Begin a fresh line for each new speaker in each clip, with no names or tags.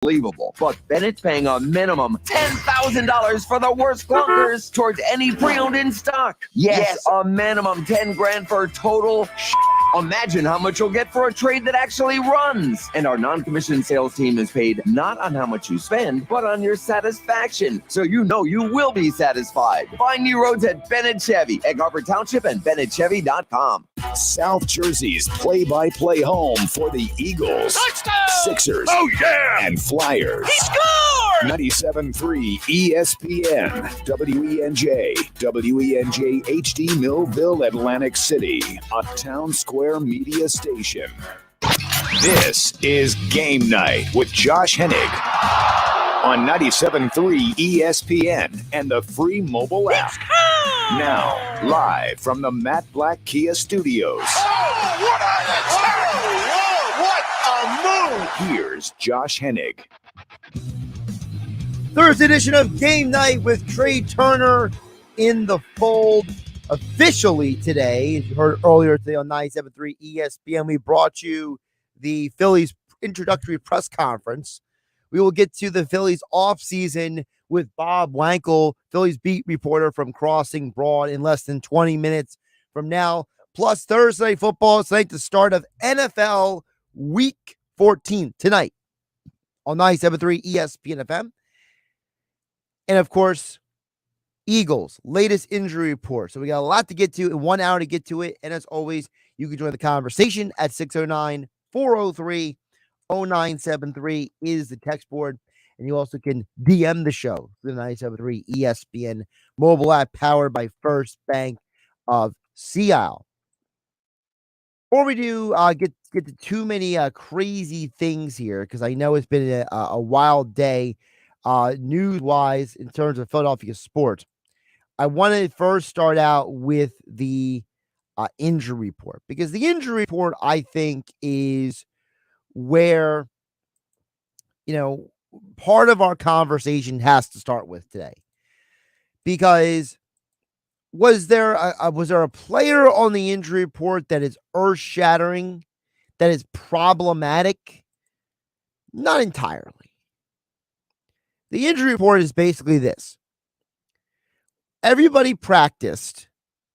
unbelievable. But Bennett's paying a minimum $10,000 for the worst clunkers towards any pre-owned in stock. Yes, a minimum 10 grand for total Imagine how much you'll get for a trade that actually runs. And our non-commissioned sales team is paid not on how much you spend, but on your satisfaction. So you know you will be satisfied. Find new roads at Bennett Chevy, Egg Harbor Township, and BennettChevy.com.
South Jersey's play-by-play home for the Eagles,
Touchdown!
Sixers, and Flyers.
He scored!
97.3 ESPN, WENJ, WENJ HD Millville, Atlantic City, a Town Square media station. This is Game Night with Josh Hennig on 97.3 ESPN and the free mobile app. Now, live from the Matt Black Kia Studios.
What a move!
Here's Josh Hennig.
Thursday edition of Game Night with Trae Turner in the fold officially today. As you heard earlier today on 97.3 ESPN, we brought you the Phillies introductory press conference. We will get to the Phillies offseason with Bob Wankel, Phillies beat reporter from Crossing Broad, in less than 20 minutes from now. Plus Thursday Night Football tonight, the start of NFL Week 14 tonight on 97.3 ESPN FM. And of course, Eagles latest injury report. So we got a lot to get to in 1 hour to get to it. And as always, you can join the conversation at 609-403-0973 is the text board. And you also can DM the show through the 97.3 ESPN mobile app powered by First Bank of Seattle. Before we do get to too many crazy things here, because I know it's been a wild day news-wise in terms of Philadelphia sports, I want to first start out with the injury report, because the injury report, I think, is where, part of our conversation has to start with today. Because was there a player on the injury report that is earth-shattering, that is problematic? Not entirely. The injury report is basically this. Everybody practiced.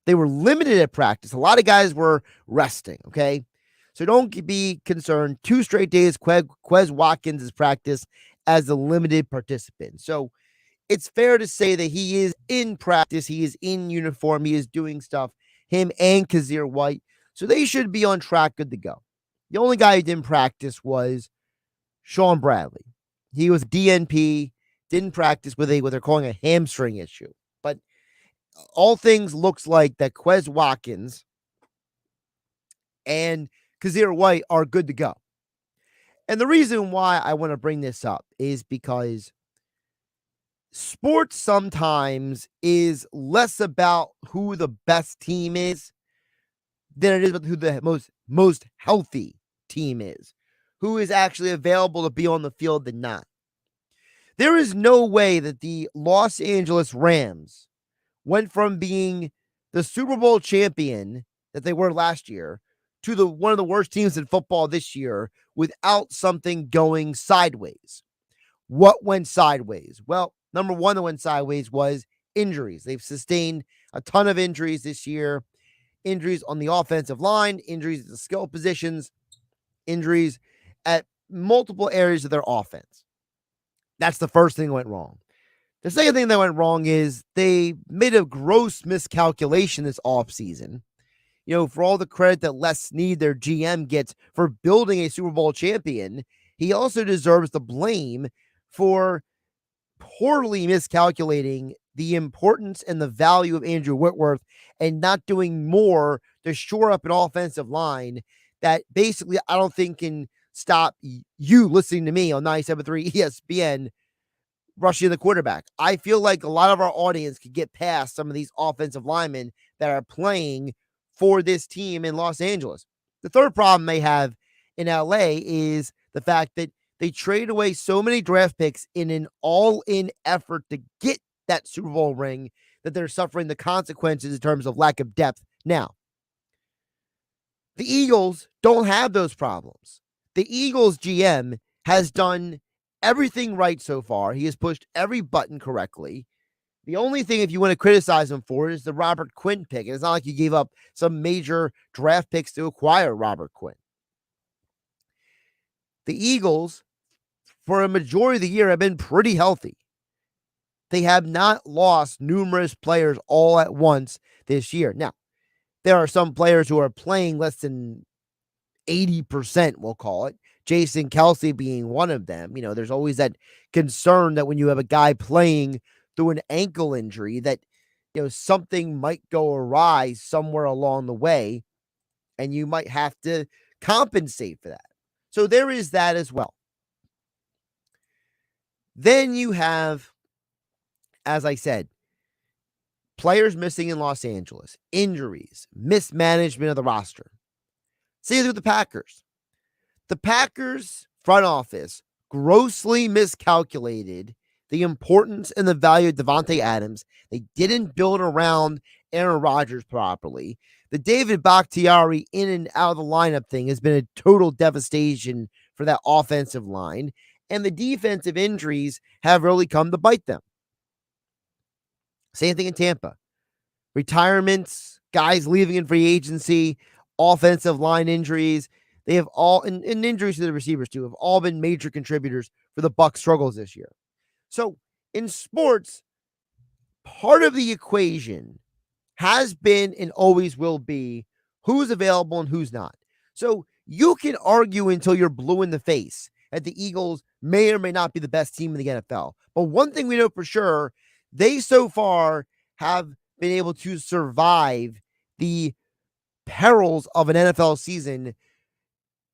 They were limited at practice. A lot of guys were resting, okay? So don't be concerned. 2 straight days, Quez Watkins is practiced as a limited participant. So it's fair to say that he is in practice. He is in uniform. He is doing stuff. Him and Kazir White. So they should be on track, good to go. The only guy who didn't practice was Sean Bradley. He was DNP, didn't practice with what they're calling a hamstring issue. But all things looks like that Quez Watkins and Kazir White are good to go. And the reason why I want to bring this up is because sports sometimes is less about who the best team is than it is about who the most healthy team is, who is actually available to be on the field than not. There is no way that the Los Angeles Rams went from being the Super Bowl champion that they were last year to one of the worst teams in football this year without something going sideways. What went sideways? Well, number one that went sideways was injuries. They've sustained a ton of injuries this year. Injuries on the offensive line, injuries at the skill positions, injuries at multiple areas of their offense. That's the first thing that went wrong. The second thing that went wrong is they made a gross miscalculation this offseason. For all the credit that Les Snead, their GM, gets for building a Super Bowl champion, he also deserves the blame for poorly miscalculating the importance and the value of Andrew Whitworth and not doing more to shore up an offensive line that basically I don't think can stop you listening to me on 97.3 ESPN rushing the quarterback. I feel like a lot of our audience could get past some of these offensive linemen that are playing for this team in Los Angeles. The third problem they have in LA is the fact that they traded away so many draft picks in an all-in effort to get that Super Bowl ring that they're suffering the consequences in terms of lack of depth now. The Eagles don't have those problems. The Eagles GM has done everything right so far. He has pushed every button correctly. The only thing, if you want to criticize him for it, is the Robert Quinn pick. And it's not like you gave up some major draft picks to acquire Robert Quinn. The Eagles, for a majority of the year, have been pretty healthy. They have not lost numerous players all at once this year. Now, there are some players who are playing less than 80%, we'll call it. Jason Kelsey being one of them. There's always that concern that when you have a guy playing through an ankle injury that, something might go awry somewhere along the way, and you might have to compensate for that. So there is that as well. Then you have, as I said, players missing in Los Angeles, injuries, mismanagement of the roster. Same with the Packers. The Packers front office grossly miscalculated the importance and the value of Devontae Adams. They didn't build around Aaron Rodgers properly. The David Bakhtiari in and out of the lineup thing has been a total devastation for that offensive line. And the defensive injuries have really come to bite them. Same thing in Tampa. Retirements, guys leaving in free agency, offensive line injuries. They have all, and injuries to the receivers too, have all been major contributors for the Bucs' struggles this year. So in sports, part of the equation has been and always will be who's available and who's not. So you can argue until you're blue in the face that the Eagles may or may not be the best team in the NFL. But one thing we know for sure, they so far have been able to survive the perils of an NFL season.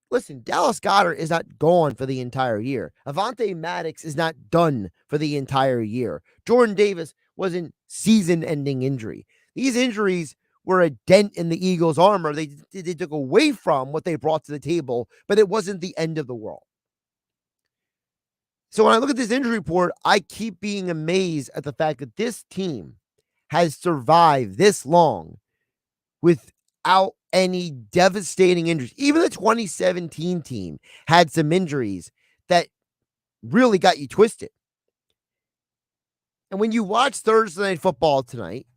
Listen, Dallas Goedert is not gone for the entire year. Avonte Maddox is not done for the entire year. Jordan Davis wasn't season-ending injury. These injuries were a dent in the Eagles' armor. They took away from what they brought to the table, but it wasn't the end of the world. So when I look at this injury report, I keep being amazed at the fact that this team has survived this long without any devastating injuries. Even the 2017 team had some injuries that really got you twisted. And when you watch Thursday Night Football tonight,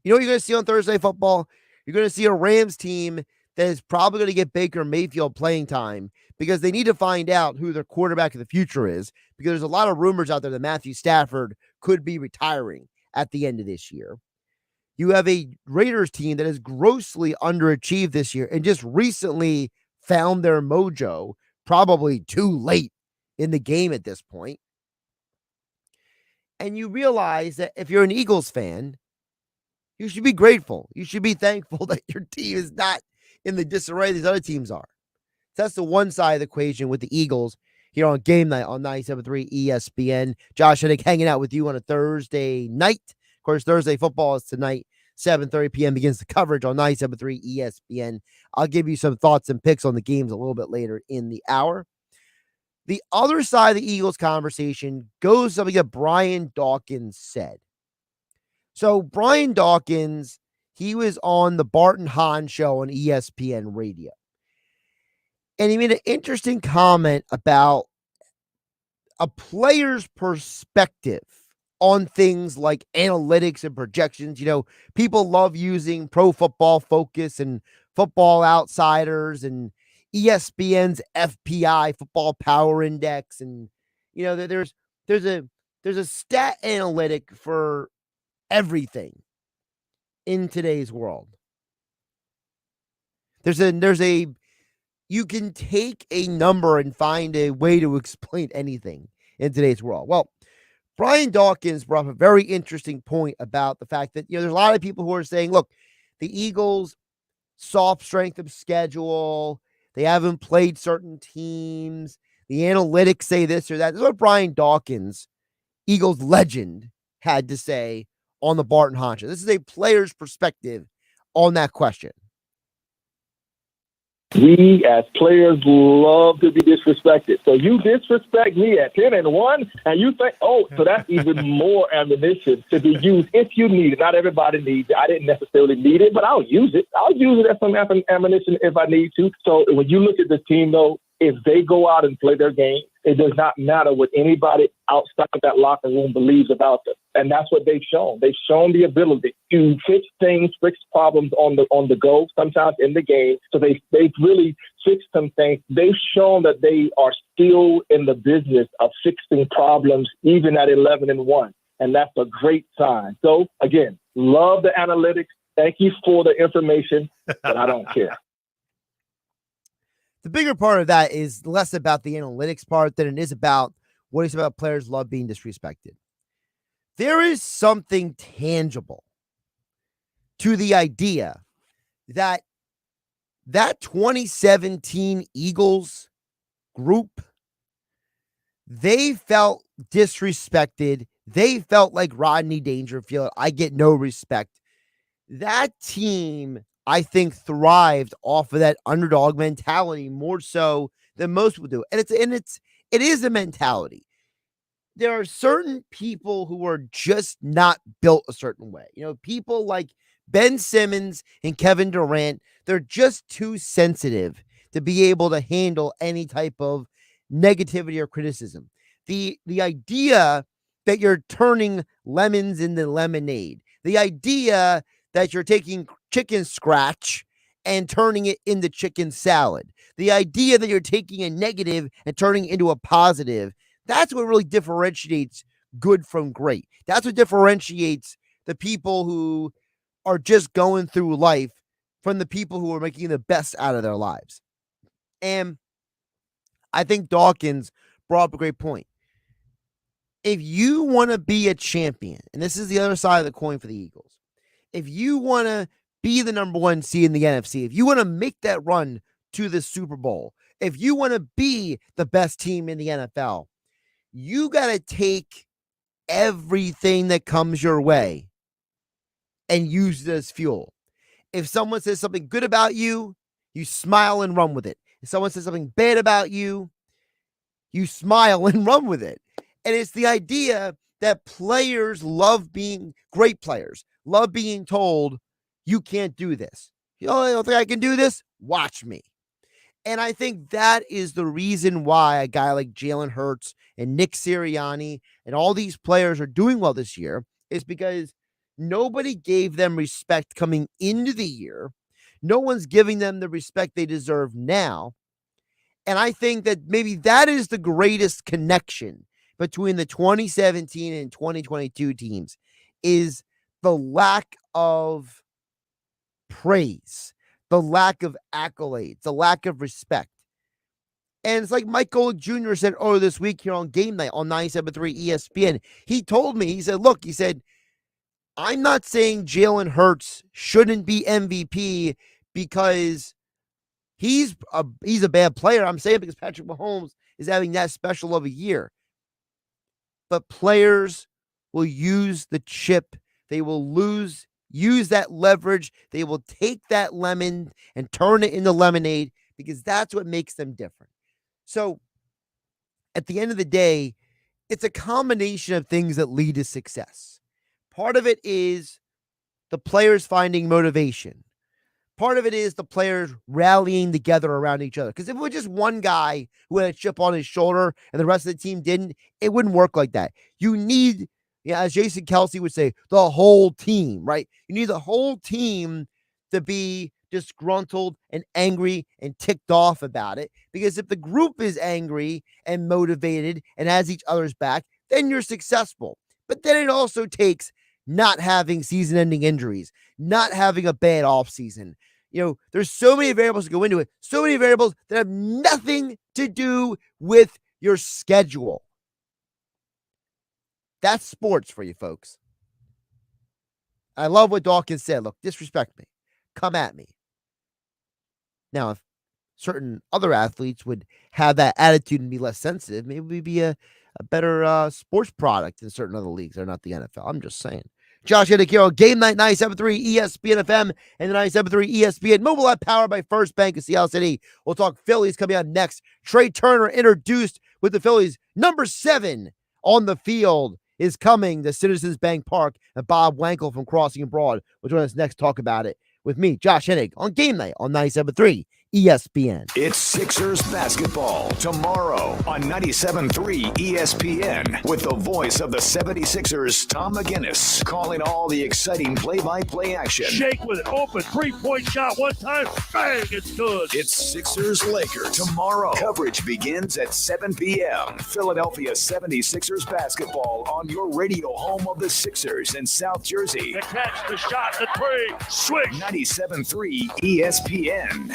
you know what you're going to see on Thursday Night Football? You're going to see a Rams team that is probably going to get Baker Mayfield playing time because they need to find out who their quarterback of the future is, because there's a lot of rumors out there that Matthew Stafford could be retiring at the end of this year. You have a Raiders team that has grossly underachieved this year and just recently found their mojo, probably too late in the game at this point. And you realize that if you're an Eagles fan, you should be grateful. You should be thankful that your team is not in the disarray these other teams are. So that's the one side of the equation with the Eagles here on Game Night on 97.3 ESPN. Josh Hennig hanging out with you on a Thursday night. Of course, Thursday football is tonight. 7:30 p.m. begins the coverage on 97.3 ESPN. I'll give you some thoughts and picks on the games a little bit later in the hour. The other side of the Eagles conversation goes to something that Brian Dawkins said. So Brian Dawkins, he was on the Barton Hahn show on ESPN radio. And he made an interesting comment about a player's perspective on things like analytics and projections. People love using Pro Football Focus and Football Outsiders and ESPN's FPI, Football Power Index. And, there's a stat analytic for everything in today's world. You can take a number and find a way to explain anything in today's world. Well, Brian Dawkins brought up a very interesting point about the fact that, there's a lot of people who are saying, look, the Eagles' soft strength of schedule, they haven't played certain teams, the analytics say this or that. This is what Brian Dawkins, Eagles legend, had to say on the Barton Hahn show. This is a player's perspective on that question.
We as players love to be disrespected. So you disrespect me at 10-1, and you think, so that's even more ammunition to be used if you need it. Not everybody needs it. I didn't necessarily need it, but I'll use it. I'll use it as some ammunition if I need to. So when you look at the team, though, if they go out and play their game, It does not matter what anybody outside of that locker room believes about them. And that's what they've shown. They've shown the ability to fix things, fix problems on the go, sometimes in the game. So they've really fixed some things. They've shown that they are still in the business of fixing problems, even at 11-1. And that's a great sign. So, again, love the analytics. Thank you for the information, but I don't care.
The bigger part of that is less about the analytics part than it is about what it's about players love being disrespected. There is something tangible to the idea that 2017 Eagles group, they felt disrespected. They felt like Rodney Dangerfield. I get no respect. That team, I think, thrived off of that underdog mentality more so than most would do. And it is a mentality. There are certain people who are just not built a certain way. You know, people like Ben Simmons and Kevin Durant, they're just too sensitive to be able to handle any type of negativity or criticism. The idea that you're turning lemons into lemonade, the idea that you're taking chicken scratch and turning it into chicken salad, the idea that you're taking a negative and turning it into a positive, that's what really differentiates good from great. That's what differentiates the people who are just going through life from the people who are making the best out of their lives. And I think Dawkins brought up a great point. If you want to be a champion, and this is the other side of the coin for the Eagles, if you want to be the number one seed in the NFC, if you want to make that run to the Super Bowl, if you want to be the best team in the NFL, you got to take everything that comes your way and use it as fuel. If someone says something good about you, you smile and run with it. If someone says something bad about you, you smile and run with it. And it's the idea that players love being great players, love being told, you can't do this. You don't think I can do this? Watch me. And I think that is the reason why a guy like Jalen Hurts and Nick Sirianni and all these players are doing well this year, is because nobody gave them respect coming into the year. No one's giving them the respect they deserve now. And I think that maybe that is the greatest connection between the 2017 and 2022 teams, is the lack of praise, the lack of accolades, the lack of respect. And it's like Mike Golick Jr. said earlier this week here on Game Night on 97.3 ESPN. He told me, he said, look, he said, I'm not saying Jalen Hurts shouldn't be MVP because he's a bad player. I'm saying because Patrick Mahomes is having that special of a year. But players will use the chip. They will use that leverage. They will take that lemon and turn it into lemonade because that's what makes them different. So at the end of the day, it's a combination of things that lead to success. Part of it is the players finding motivation. Part of it is the players rallying together around each other. Because if it was just one guy who had a chip on his shoulder and the rest of the team didn't, it wouldn't work like that. You need, as Jason Kelsey would say, the whole team, right? You need the whole team to be disgruntled and angry and ticked off about it. Because if the group is angry and motivated and has each other's back, then you're successful. But then it also takes not having season-ending injuries, not having a bad offseason. You know, there's so many variables that go into it, so many variables that have nothing to do with your schedule. That's sports for you folks. I love what Dawkins said. Look, disrespect me. Come at me. Now, if certain other athletes would have that attitude and be less sensitive, maybe we'd be a better sports product in certain other leagues that are not the NFL. I'm just saying. Josh Hennig here on Game Night 97.3 ESPN FM and the 97.3 ESPN mobile app powered by First Bank of Seattle City. We'll talk Phillies coming up next. Trae Turner introduced with the Phillies. Number 7 on the field is coming to Citizens Bank Park, and Bob Wankel from Crossing Abroad will join us next to talk about it with me, Josh Hennig, on Game Night on 97.3 ESPN.
It's Sixers basketball tomorrow on 97.3 ESPN with the voice of the 76ers, Tom McGinnis, calling all the exciting play-by-play action.
Shake with it. Open. 3-point shot. One time. Bang. It's good.
It's Sixers-Lakers tomorrow. Coverage begins at 7 p.m. Philadelphia 76ers basketball on your radio home of the Sixers in South Jersey.
The catch, the shot, the three. Swing.
97.3 ESPN.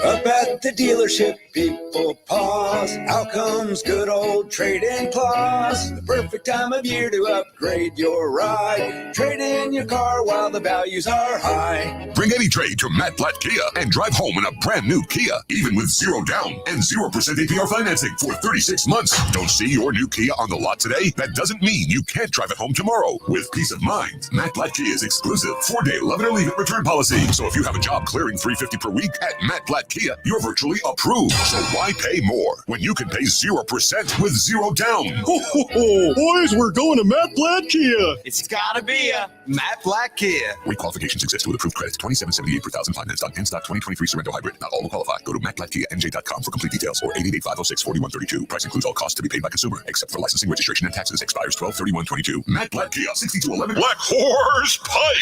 Up at the dealership, people pause. Out comes good old trade-in clause. The perfect time of year to upgrade your ride. Trade in your car while the values are high.
Bring any trade to Matt Blatt Kia and drive home in a brand new Kia, even with 0 down and 0% APR financing for 36 months. Don't see your new Kia on the lot today? That doesn't mean you can't drive it home tomorrow with peace of mind. Matt Blatt Kia's exclusive 4-day love it or leave it return policy. So if you have a job clearing $350 per week at Matt Blatt Kia, you're virtually approved. So why pay more when you can pay 0% with 0 down?
Ho, ho, ho. Boys, we're going to Matt Blatt Kia.
It's gotta be a Matt Blatt Kia.
Requalifications exist with approved credit. $27.78 per thousand financed on in-stock 2023 Sorrento Hybrid. Not all will qualify. Go to mattblattkianj.com for complete details or 888-506-4132. Price includes all costs to be paid by consumer, except for licensing, registration, and taxes. Expires 12/31/22. Matt Blatt Kia, 6211 Black Horse Pike,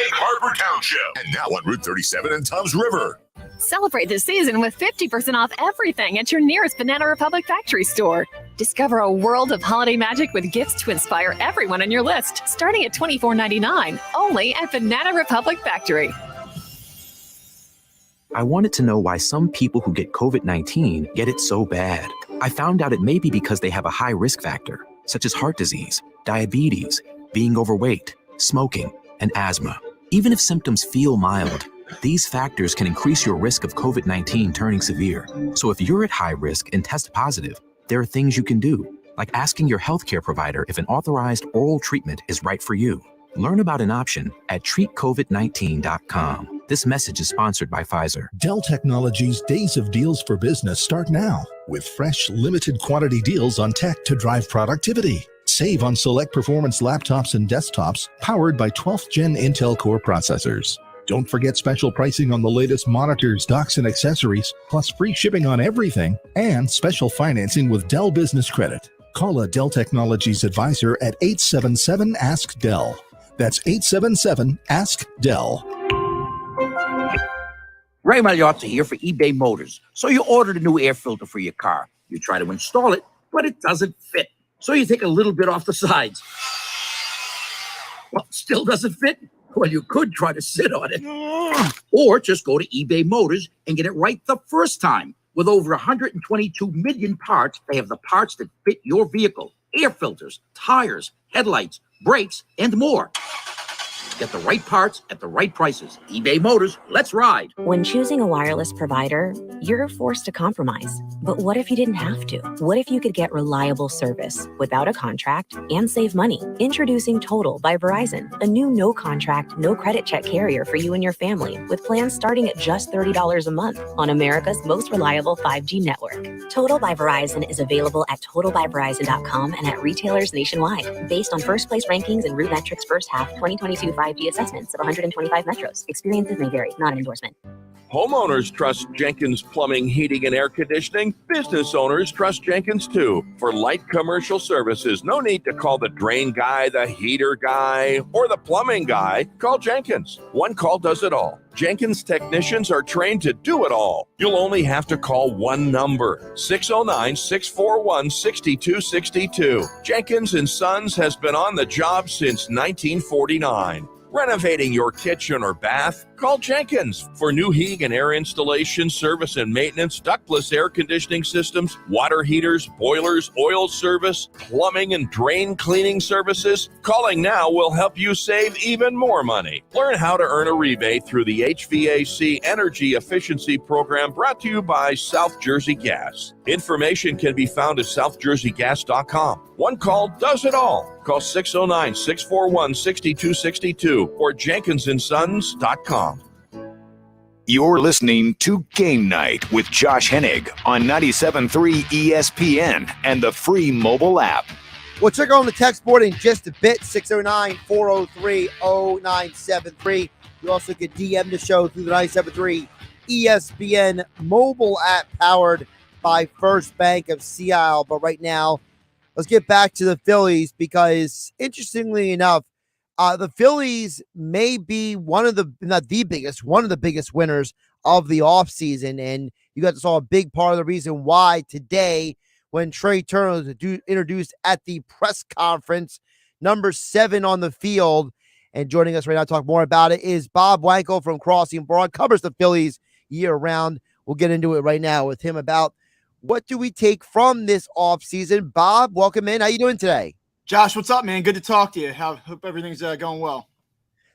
Egg Harbor Township, and now on Route 37 and Tom's River.
Celebrate this season with 50% off everything at your nearest Banana Republic factory store. Discover a world of holiday magic with gifts to inspire everyone on your list, starting at $24.99, only at Banana Republic Factory.
I wanted to know why some people who get COVID-19 get it so bad. I found out it may be because they have a high risk factor, such as heart disease, diabetes, being overweight, smoking, and asthma. Even if symptoms feel mild, these factors can increase your risk of COVID-19 turning severe. So if you're at high risk and test positive, there are things you can do, like asking your healthcare provider if an authorized oral treatment is right for you. Learn about an option at treatcovid19.com. This message is sponsored by Pfizer.
Dell Technologies' Days of Deals for Business start now with fresh, limited quantity deals on tech to drive productivity. Save on select performance laptops and desktops powered by 12th Gen Intel Core processors. Don't forget special pricing on the latest monitors, docks, and accessories, plus free shipping on everything, and special financing with Dell Business Credit. Call a Dell Technologies advisor at 877-ASK-DELL. That's 877-ASK-DELL.
Ray Magliotta here for eBay Motors. So you ordered a new air filter for your car. You try to install it, but it doesn't fit. So you take a little bit off the sides. Well, still doesn't fit? Well, you could try to sit on it. Or just go to eBay Motors and get it right the first time. With over 122 million parts, they have the parts that fit your vehicle. Air filters, tires, headlights, brakes, and more. Get the right parts at the right prices. eBay Motors, let's ride.
When choosing a wireless provider, you're forced to compromise. But what if you didn't have to? What if you could get reliable service without a contract and save money? Introducing Total by Verizon, a new no contract, no credit check carrier for you and your family, with plans starting at just $30 a month on America's most reliable 5G network. Total by Verizon is available at totalbyverizon.com and at retailers nationwide, based on first place rankings and Root Metrics first half 2022 5G assessments of 125 metros. Experiences may vary, not an endorsement.
Homeowners trust Jenkins Plumbing, Heating, and Air Conditioning. Business owners trust Jenkins, too. For light commercial services, no need to call the drain guy, the heater guy, or the plumbing guy. Call Jenkins. One call does it all. Jenkins technicians are trained to do it all. You'll only have to call one number, 609-641-6262. Jenkins & Sons has been on the job since 1949. Renovating your kitchen or bath? Call Jenkins. For new heating and air installation, service and maintenance, ductless air conditioning systems, water heaters, boilers, oil service, plumbing and drain cleaning services, calling now will help you save even more money. Learn how to earn a rebate through the HVAC Energy Efficiency Program, brought to you by South Jersey Gas. Information can be found at southjerseygas.com. One call does it all. Call 609-641-6262 or jenkinsandsons.com.
You're listening to Game Night with Josh Hennig on 97.3 ESPN and the free mobile app.
We'll check on the text board in just a bit, 609-403-0973. You also can DM the show through the 973 ESPN mobile app powered by First Bank of Sea Isle. But right now, let's get back to the Phillies because, interestingly enough, the Phillies may be one of the biggest winners of the offseason. And you got to saw a big part of the reason why today, when Trae Turner was introduced at the press conference, number 7 on the field. And joining us right now to talk more about it is Bob Wankel from Crossing Broad, covers the Phillies year round. We'll get into it right now with him about what do we take from this offseason. Bob, welcome in. How you doing today?
Josh, what's up, man? Good to talk to you. Hope everything's going well.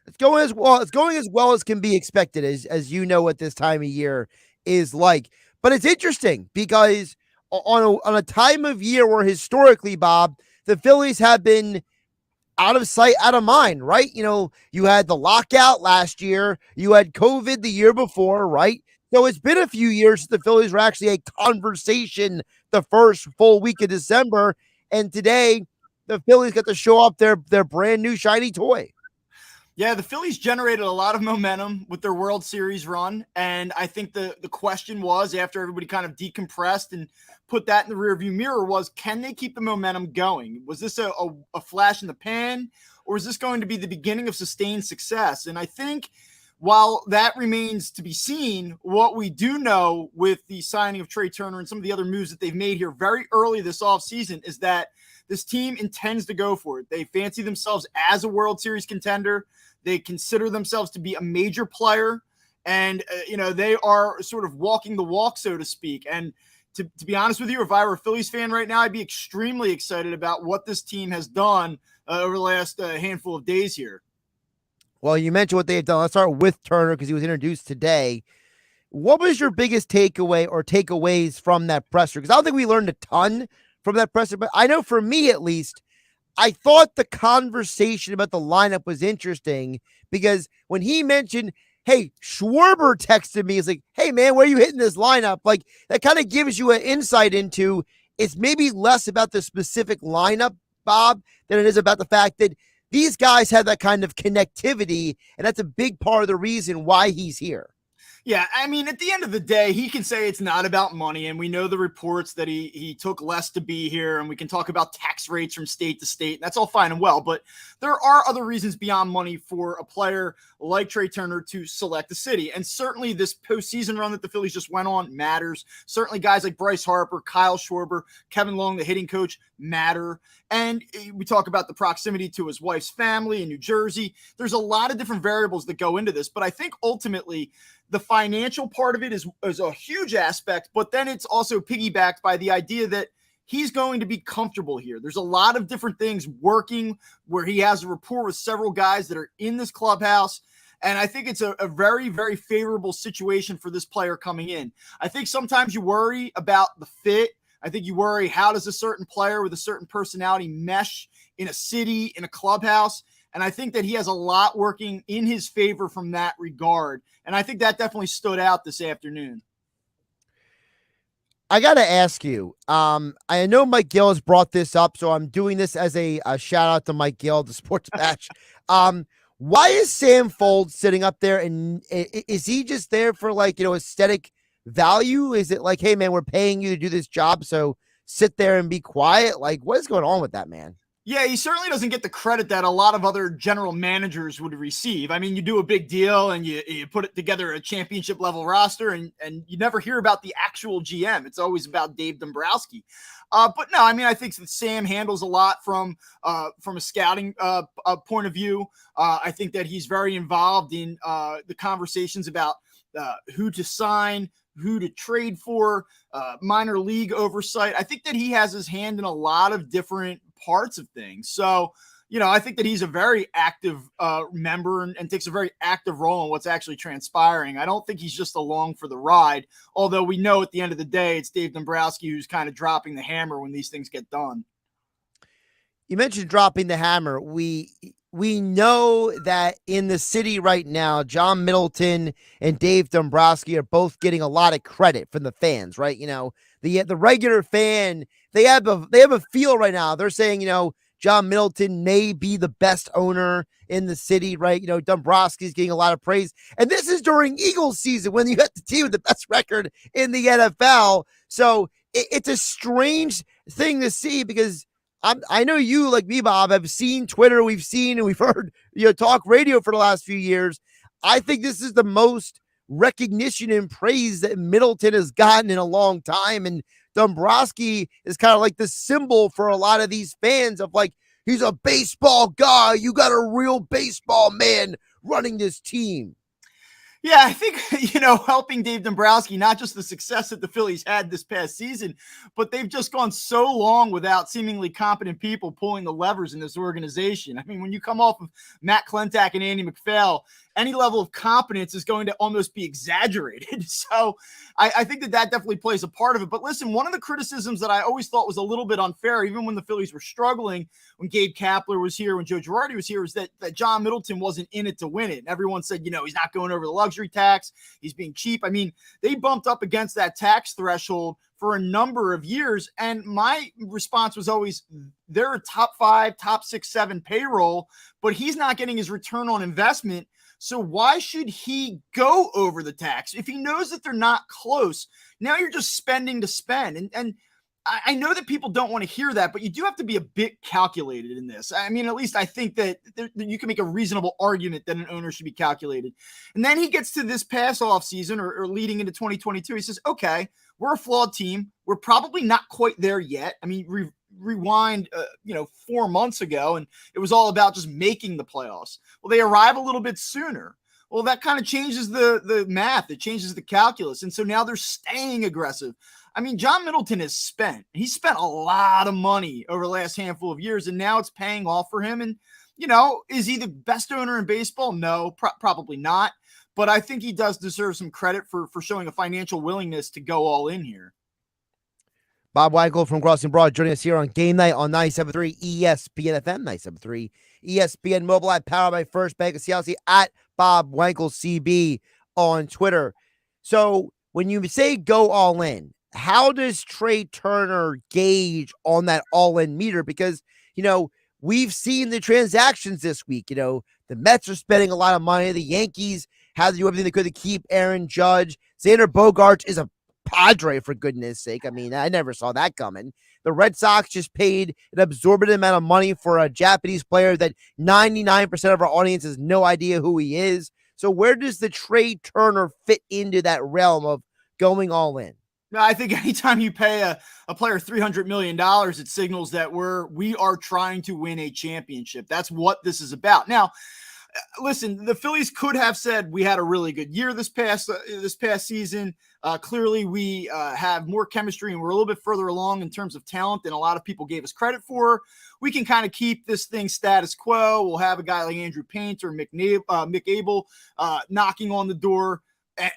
It's going as well. It's going as well as can be expected, as you know what this time of year is like. But it's interesting because on a time of year where historically, Bob, the Phillies have been out of sight, out of mind, right? You know, you had the lockout last year, you had COVID the year before, right? So it's been a few years since the Phillies were actually a conversation the first full week of December. And today, the Phillies got to show off their brand new shiny toy.
Yeah, the Phillies generated a lot of momentum with their World Series run. And I think the question was, after everybody kind of decompressed and put that in the rearview mirror, was, can they keep the momentum going? Was this a flash in the pan, or is this going to be the beginning of sustained success? And I think while that remains to be seen, what we do know with the signing of Trae Turner and some of the other moves that they've made here very early this offseason is that this team intends to go for it. They fancy themselves as a World Series contender. They consider themselves to be a major player. And, they are sort of walking the walk, so to speak. And to be honest with you, if I were a Phillies fan right now, I'd be extremely excited about what this team has done over the last handful of days here.
Well, you mentioned what they've done. Let's start with Turner because he was introduced today. What was your biggest takeaway or takeaways from that presser? Because I don't think we learned a ton from that presser, but I know for me at least, I thought the conversation about the lineup was interesting because when he mentioned, hey, Schwarber texted me, he's like, hey man, where are you hitting this lineup? Like that kind of gives you an insight into it's maybe less about the specific lineup, Bob, than it is about the fact that these guys have that kind of connectivity, and that's a big part of the reason why he's here.
Yeah, I mean, at the end of the day, he can say it's not about money, and we know the reports that he took less to be here, and we can talk about tax rates from state to state, and that's all fine and well, but there are other reasons beyond money for a player like Trae Turner to select the city, and certainly this postseason run that the Phillies just went on matters. Certainly guys like Bryce Harper, Kyle Schwarber, Kevin Long, the hitting coach, matter, and we talk about the proximity to his wife's family in New Jersey. There's a lot of different variables that go into this, but I think ultimately the financial part of it is a huge aspect, but then it's also piggybacked by the idea that he's going to be comfortable here. There's a lot of different things working where he has a rapport with several guys that are in this clubhouse. And I think it's a very, very favorable situation for this player coming in. I think sometimes you worry about the fit. I think you worry, how does a certain player with a certain personality mesh in a city, in a clubhouse? And I think that he has a lot working in his favor from that regard. And I think that definitely stood out this afternoon.
I got to ask you, I know Mike Gill has brought this up, so I'm doing this as a shout out to Mike Gill, the sports match. Why is Sam Folds sitting up there, and is he just there for aesthetic value? Is it like, hey man, we're paying you to do this job, so sit there and be quiet? Like, what is going on with that man?
Yeah, he certainly doesn't get the credit that a lot of other general managers would receive. I mean, you do a big deal and you put it together a championship level roster, and you never hear about the actual GM. It's always about Dave Dombrowski. But no, I mean, I think that Sam handles a lot from a scouting point of view. I think that he's very involved in the conversations about who to sign, who to trade for, minor league oversight. I think that he has his hand in a lot of different parts of things. So, I think that he's a very active member and takes a very active role in what's actually transpiring. I don't think he's just along for the ride, although we know at the end of the day, it's Dave Dombrowski who's kind of dropping the hammer when these things get done.
You mentioned dropping the hammer. We know that in the city right now, John Middleton and Dave Dombrowski are both getting a lot of credit from the fans, right? The regular fan, they have a feel right now. They're saying, John Middleton may be the best owner in the city, right? Dombrowski's getting a lot of praise. And this is during Eagles season when you got the team with the best record in the NFL. So it's a strange thing to see because I know you, like me, Bob, have seen Twitter. We've seen and we've heard talk radio for the last few years. I think this is the most recognition and praise that Middleton has gotten in a long time. And Dombrowski is kind of like the symbol for a lot of these fans of like, he's a baseball guy. You got a real baseball man running this team.
Yeah, I think, helping Dave Dombrowski, not just the success that the Phillies had this past season, but they've just gone so long without seemingly competent people pulling the levers in this organization. I mean, when you come off of Matt Klentak and Andy McPhail, any level of competence is going to almost be exaggerated. So I think that definitely plays a part of it. But listen, one of the criticisms that I always thought was a little bit unfair, even when the Phillies were struggling, when Gabe Kapler was here, when Joe Girardi was here, is that John Middleton wasn't in it to win it. And everyone said, he's not going over the luxury tax. He's being cheap. I mean, they bumped up against that tax threshold for a number of years. And my response was always, they're a top 5, top 6, 7 payroll, but he's not getting his return on investment. So why should he go over the tax? If he knows that they're not close, now you're just spending to spend. And I know that people don't want to hear that, but you do have to be a bit calculated in this. I mean, at least I think that you can make a reasonable argument that an owner should be calculated. And then he gets to this past off season or leading into 2022. He says, okay, we're a flawed team. We're probably not quite there yet. I mean, rewind 4 months ago, and it was all about just making the playoffs. Well, they arrive a little bit sooner. Well, that kind of changes the math. It changes the calculus. And so now they're staying aggressive. I mean, John Middleton has spent a lot of money over the last handful of years, and now it's paying off for him. And, is he the best owner in baseball? No, probably not. But I think he does deserve some credit for showing a financial willingness to go all in here.
Bob Wankel from Crossing Broad joining us here on Game Night on 97.3 ESPN FM, 97.3 ESPN mobile app, powered by First Bank of Seattle, at Bob Wankel CB on Twitter. So when you say go all in, how does Trae Turner gauge on that all-in meter? Because, we've seen the transactions this week. The Mets are spending a lot of money. The Yankees had to do everything they could to keep Aaron Judge. Xander Bogaerts is a Padre, for goodness sake. I mean, I never saw that coming. The Red Sox just paid an absorbent amount of money for a Japanese player that 99% of our audience has no idea who he is. So where does the Trae Turner fit into that realm of going all in?
I think anytime you pay a player $300 million, it signals that we are trying to win a championship. That's what this is about. Now, listen, the Phillies could have said we had a really good year this past season. Clearly, we have more chemistry and we're a little bit further along in terms of talent than a lot of people gave us credit for. We can kind of keep this thing status quo. We'll have a guy like Andrew Painter, Mick Abel knocking on the door,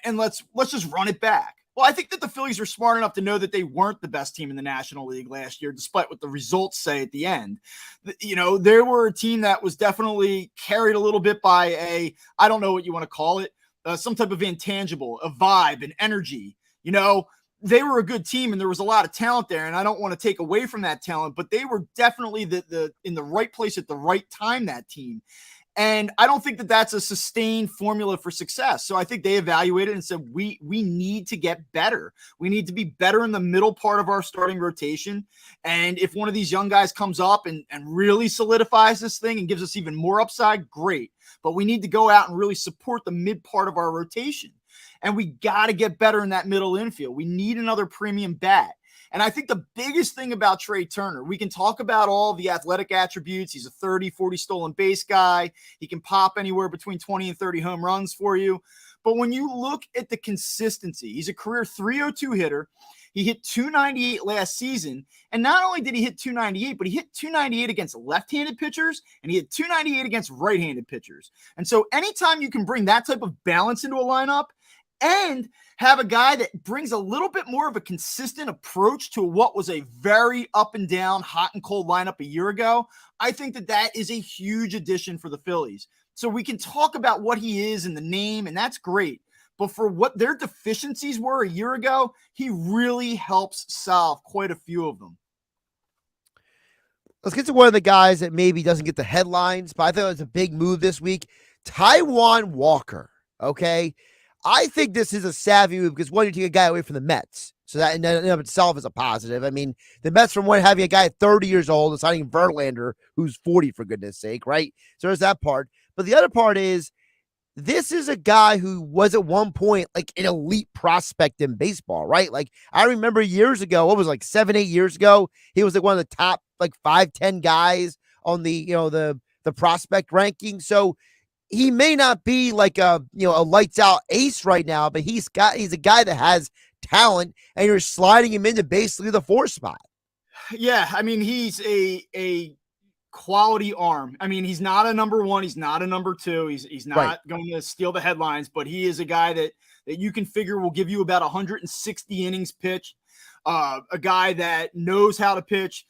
and let's just run it back. Well, I think that the Phillies are smart enough to know that they weren't the best team in the National League last year, despite what the results say at the end. There were a team that was definitely carried a little bit by I don't know what you want to call it, some type of intangible, a vibe, an energy. They were a good team and there was a lot of talent there, and I don't want to take away from that talent, but they were definitely in the right place at the right time, that team. And I don't think that that's a sustained formula for success. So I think they evaluated and said, we need to get better. We need to be better in the middle part of our starting rotation. And if one of these young guys comes up and really solidifies this thing and gives us even more upside, great. But we need to go out and really support the mid part of our rotation. And we got to get better in that middle infield. We need another premium bat. And I think the biggest thing about Trae Turner, we can talk about all the athletic attributes. He's a 30, 40 stolen base guy. He can pop anywhere between 20 and 30 home runs for you. But when you look at the consistency, he's a career 302 hitter. He hit 298 last season. And not only did he hit 298, but he hit 298 against left-handed pitchers, and he hit 298 against right-handed pitchers. And so anytime you can bring that type of balance into a lineup and have a guy that brings a little bit more of a consistent approach to what was a very up and down, hot and cold lineup a year ago, I think that is a huge addition for the Phillies. So we can talk about what he is and the name, and that's great. But for what their deficiencies were a year ago, he really helps solve quite a few of them.
let's get to one of the guys that maybe doesn't get the headlines, but I thought it was a big move this week. Taijuan Walker. Okay. I think this is a savvy move because one, you take a guy away from the Mets. So that in and of itself is a positive. I mean, the Mets from one having a guy at 30 years old and signing Verlander, who's 40 for goodness sake, right? So there's that part. But the other part is this is a guy who was at one point like an elite prospect in baseball, right? Like I remember years ago, what was it, like 7-8 years ago, he was like one of the top like 5-10 guys on the the prospect ranking. So he may not be like a a lights out ace right now, but he's a guy that has talent, and you're sliding him into basically the 4 spot.
Yeah, I mean he's a quality arm. I mean, he's not a number 1, he's not a number 2, he's not going to steal the headlines, but he is a guy that you can figure will give you about 160 innings pitched. A guy that knows how to pitch,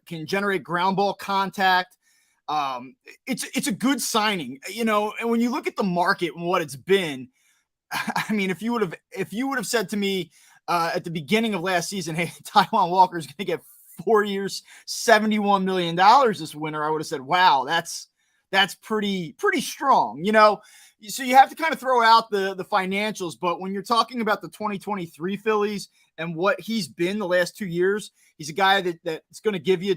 can generate ground ball contact. It's a good signing, and when you look at the market and what it's been, I mean, if you would have said to me at the beginning of last season, hey, Taijuan Walker is going to get 4 years, $71 million this winter, I would have said, wow, that's pretty strong, So you have to kind of throw out the financials, but when you're talking about the 2023 Phillies and what he's been the last 2 years, he's a guy that's going to give you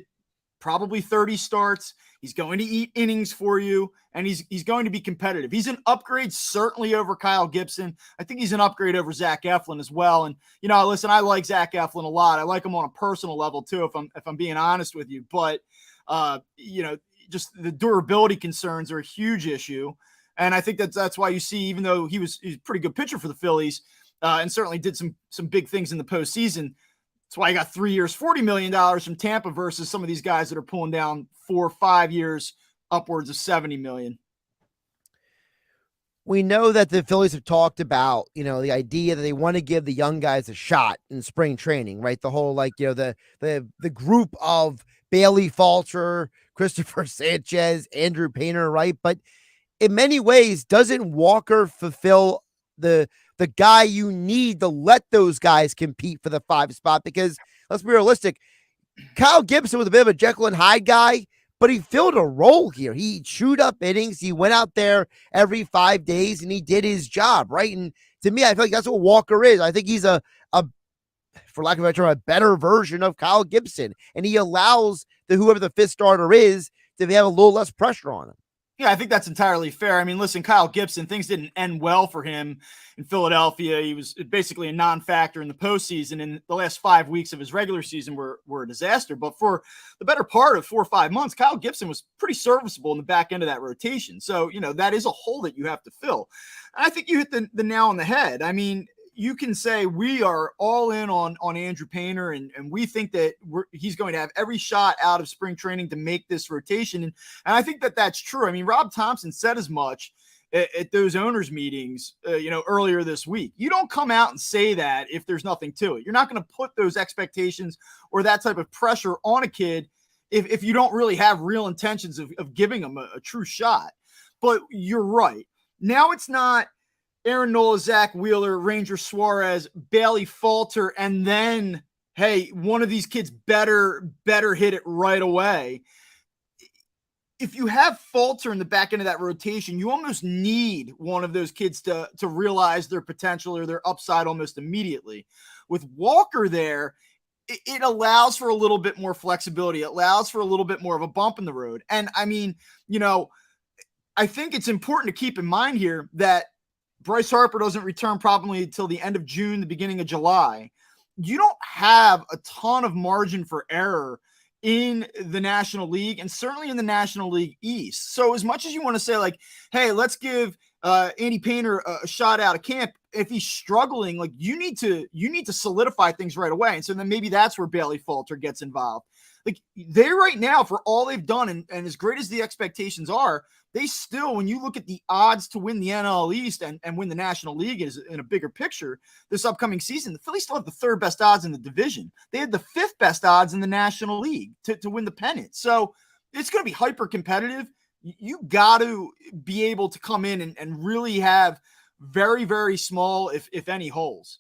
probably 30 starts. He's going to eat innings for you, and he's going to be competitive. He's an upgrade certainly over Kyle Gibson. I think he's an upgrade over Zach Eflin as well. And listen, I like Zach Eflin a lot. I like him on a personal level too, if I'm being honest with you. But just the durability concerns are a huge issue, and I think that's why you see, even though he's a pretty good pitcher for the Phillies, and certainly did some big things in the postseason. That's why I got 3 years, $40 million from Tampa versus some of these guys that are pulling down 4 or 5 years, upwards of $70 million.
We know that the Phillies have talked about, the idea that they want to give the young guys a shot in spring training, right? The whole, the group of Bailey Falter, Christopher Sanchez, Andrew Painter, right? But in many ways, doesn't Walker fulfill the guy you need to let those guys compete for the 5 spot? Because let's be realistic, Kyle Gibson was a bit of a Jekyll and Hyde guy, but he filled a role here. He chewed up innings. He went out there every 5 days and he did his job, right? And to me, I feel like that's what Walker is. I think he's a for lack of a better term, a better version of Kyle Gibson, and he allows whoever the 5th starter is to have a little less pressure on him.
Yeah, I think that's entirely fair. I mean, listen, Kyle Gibson, things didn't end well for him in Philadelphia. He was basically a non-factor in the postseason, and the last 5 weeks of his regular season were a disaster. But for the better part of 4 or 5 months, Kyle Gibson was pretty serviceable in the back end of that rotation. So, that is a hole that you have to fill. And I think you hit the nail on the head. I mean, you can say we are all in on Andrew Painter, and we think that he's going to have every shot out of spring training to make this rotation. And I think that that's true. I mean, Rob Thompson said as much at those owners meetings, earlier this week. You don't come out and say that if there's nothing to it. You're not going to put those expectations or that type of pressure on a kid if you don't really have real intentions of giving him a true shot. But you're right. Now it's not Aaron Nola, Zach Wheeler, Ranger Suarez, Bailey Falter, and then, hey, one of these kids better hit it right away. If you have Falter in the back end of that rotation, you almost need one of those kids to realize their potential or their upside almost immediately. With Walker there, it allows for a little bit more flexibility. It allows for a little bit more of a bump in the road. And I mean, I think it's important to keep in mind here that Bryce Harper doesn't return probably until the end of June, the beginning of July. You don't have a ton of margin for error in the National League and certainly in the National League East. So as much as you want to say like, hey, let's give Andy Painter a shot out of camp, if he's struggling, like you need to solidify things right away. And so then maybe that's where Bailey Falter gets involved. Like they right now, for all they've done and as great as the expectations are, they still, when you look at the odds to win the NL East and win the National League is in a bigger picture this upcoming season, the Phillies still have the 3rd best odds in the division. They had the 5th best odds in the National League to win the pennant. So it's going to be hyper competitive. You got to be able to come in and really have very, very small, if any, holes.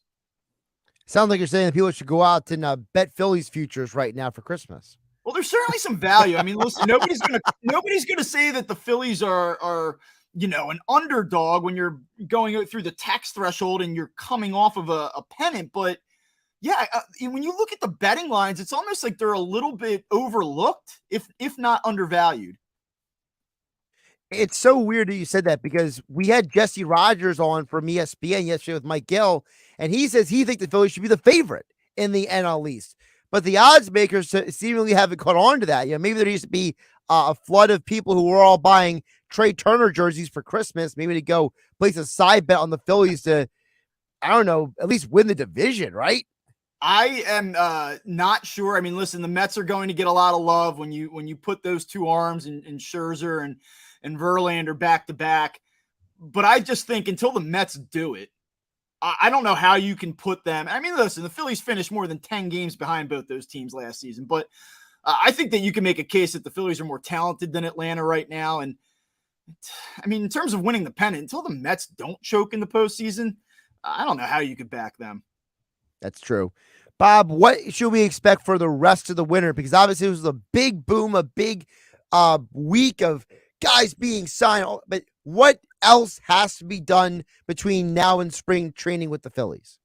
Sounds like you're saying that people should go out and bet Phillies futures right now for Christmas.
Well, there's certainly some value. I mean, listen, nobody's gonna say that the Phillies are an underdog when you're going through the tax threshold and you're coming off of a pennant. But yeah, when you look at the betting lines, it's almost like they're a little bit overlooked, if not undervalued.
It's so weird that you said that because we had Jesse Rogers on from ESPN yesterday with Mike Gill, and he says he thinks the Phillies should be the favorite in the NL East. But the odds makers seemingly haven't caught on to that. Maybe there used to be a flood of people who were all buying Trae Turner jerseys for Christmas, maybe to go place a side bet on the Phillies to, I don't know, at least win the division, right?
I am not sure. I mean, listen, the Mets are going to get a lot of love when you put those two arms in Scherzer and Verlander back to back. But I just think until the Mets do it, I don't know how you can put them. I mean, listen, the Phillies finished more than 10 games behind both those teams last season, but I think that you can make a case that the Phillies are more talented than Atlanta right now. And I mean, in terms of winning the pennant, until the Mets don't choke in the postseason, I don't know how you could back them.
That's true. Bob, what should we expect for the rest of the winter? Because obviously it was a big boom, a big week of guys being signed. But what else has to be done between now and spring training with the Phillies?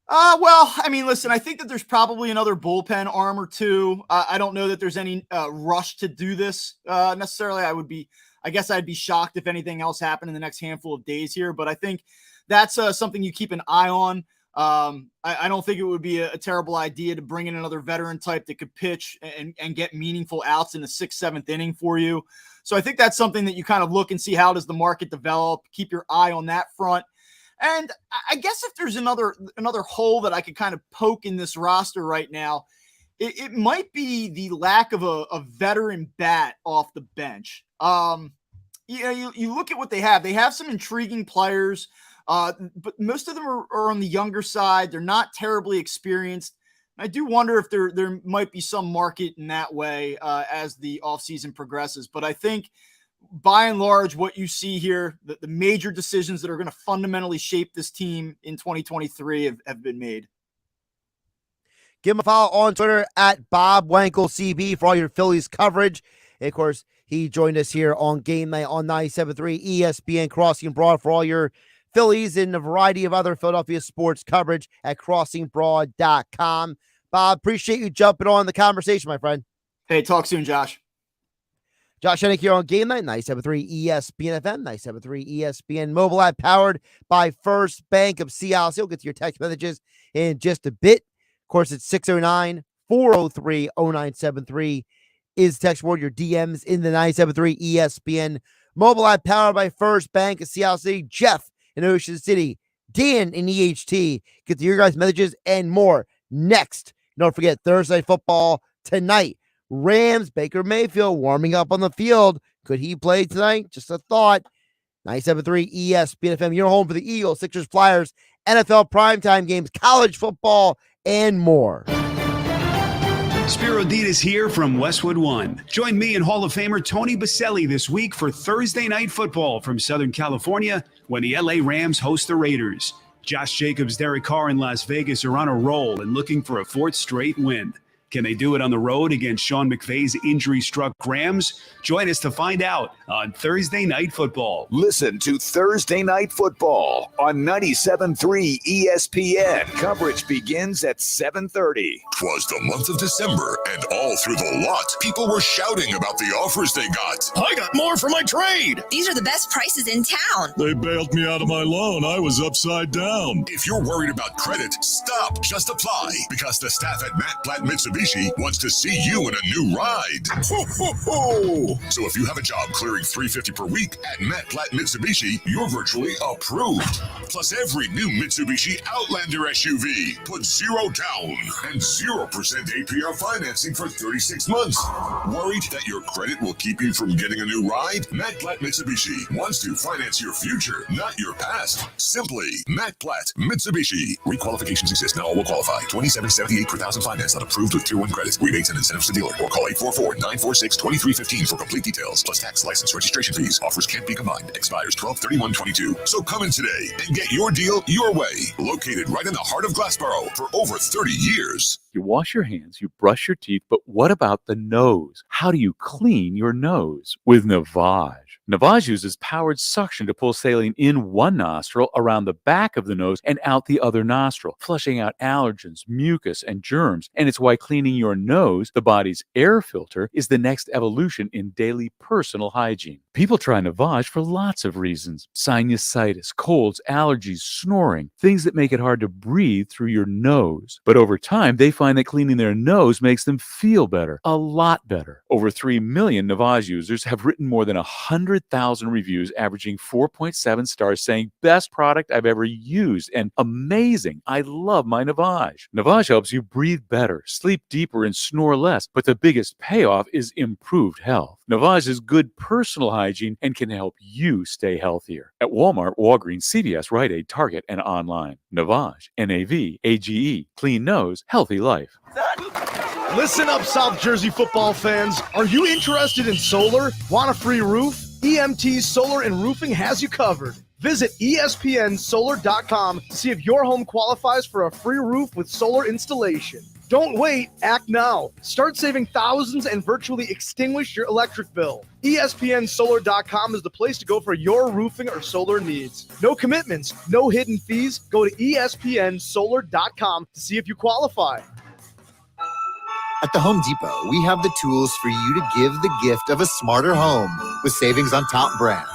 Well, I mean, listen, I think that there's probably another bullpen arm or two. I don't know that there's any rush to do this necessarily. I guess I'd be shocked if anything else happened in the next handful of days here, but I think that's something you keep an eye on. I don't think it would be a terrible idea to bring in another veteran type that could pitch and get meaningful outs in the 6th, 7th inning for you. So I think that's something that you kind of look and see, how does the market develop, keep your eye on that front. And I guess if there's another hole that I could kind of poke in this roster right now, it might be the lack of a veteran bat off the bench. You look at what they have. They have some intriguing players, but most of them are on the younger side. They're not terribly experienced. I do wonder if there might be some market in that way as the offseason progresses. But I think by and large, what you see here, the major decisions that are going to fundamentally shape this team in 2023 have been made.
Give him a follow on Twitter at Bob Wankel CB for all your Phillies coverage. And of course, he joined us here on Game Night on 97.3 ESPN Crossing Broad for all your Phillies and a variety of other Philadelphia sports coverage at crossingbroad.com. Bob, appreciate you jumping on the conversation, my friend.
Hey, talk soon, Josh.
Josh Hennig here on Game Night, 97.3 ESPN FM, 97.3 ESPN mobile app powered by First Bank of Seattle. So you'll get to your text messages in just a bit. Of course, it's 609-403-0973 is text word. Your DMs in the 97.3 ESPN mobile app powered by First Bank of Seattle City. Jeff in Ocean City, Dan in EHT. Get to your guys' messages and more next. Don't forget Thursday Night Football tonight. Rams, Baker Mayfield warming up on the field. Could he play tonight? Just a thought. 97.3 ESPN FM, your home for the Eagles, Sixers, Flyers, NFL primetime games, college football, and more.
Spiro Ditas here from Westwood One. Join me and Hall of Famer Tony Baselli this week for Thursday Night Football from Southern California when the LA Rams host the Raiders. Josh Jacobs, Derek Carr, and Las Vegas are on a roll and looking for a 4th straight win. Can they do it on the road against Sean McVay's injury-struck Rams? Join us to find out on Thursday Night Football.
Listen to Thursday Night Football on 97.3 ESPN. Coverage begins at 7:30.
'Twas the month of December, and all through the lot, people were shouting about the offers they got.
I got more for my trade.
These are the best prices in town.
They bailed me out of my loan. I was upside down.
If you're worried about credit, stop. Just apply, because the staff at Matt Platt Mitsubishi wants to see you in a new ride.
Ho, ho, ho.
So if you have a job clearing $350 per week at Matt Platt Mitsubishi, you're virtually approved. Plus, every new Mitsubishi Outlander SUV puts 0 down and 0% APR financing for 36 months. Worried that your credit will keep you from getting a new ride? Matt Platt Mitsubishi wants to finance your future, not your past. Simply Matt Platt Mitsubishi. Requalifications exist. Not all will qualify. $27.78 per thousand finance. Not approved with Tier 1 credits, rebates, and incentives to dealer. Or call 844-946-2315 for complete details. Plus tax, license, registration fees. Offers can't be combined. Expires 12/31/22. So come in today and get your deal your way. Located right in the heart of Glassboro for over 30 years.
You wash your hands, you brush your teeth, but what about the nose? How do you clean your nose? With Navage. Navage uses powered suction to pull saline in one nostril, around the back of the nose, and out the other nostril, flushing out allergens, mucus, and germs. And it's why cleaning your nose, the body's air filter, is the next evolution in daily personal hygiene. People try Navage for lots of reasons. Sinusitis, colds, allergies, snoring, things that make it hard to breathe through your nose. But over time, they find that cleaning their nose makes them feel better, a lot better. Over 3 million Navage users have written more than 100,000 reviews, averaging 4.7 stars, saying, best product I've ever used, and amazing, I love my Navage. Navage helps you breathe better, sleep deeper, and snore less, but the biggest payoff is improved health. Navage is good personal hygiene and can help you stay healthier. At Walmart, Walgreens, CVS, Rite Aid, Target, and online. Navage, N-A-V-A-G-E. Clean nose, healthy life.
Listen up, South Jersey football fans. Are you interested in solar? Want a free roof? EMT Solar and Roofing has you covered. Visit ESPNsolar.com to see if your home qualifies for a free roof with solar installation. Don't wait, act now. Start saving thousands and virtually extinguish your electric bill. ESPNsolar.com is the place to go for your roofing or solar needs. No commitments, no hidden fees. Go to ESPNsolar.com to see if you qualify.
At the Home Depot, we have the tools for you to give the gift of a smarter home with savings on top brands,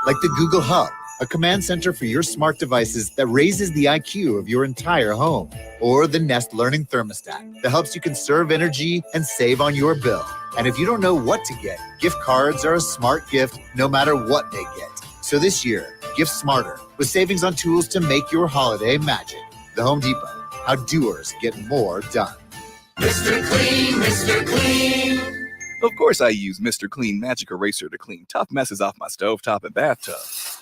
like the Google Hub, a command center for your smart devices that raises the IQ of your entire home, or the Nest Learning Thermostat that helps you conserve energy and save on your bill. And if you don't know what to get, gift cards are a smart gift no matter what they get. So this year, gift smarter with savings on tools to make your holiday magic. The Home Depot, how doers get more done.
Mr. Clean, Mr. Clean.
Of course I use Mr. Clean Magic Eraser to clean tough messes off my stovetop and bathtub.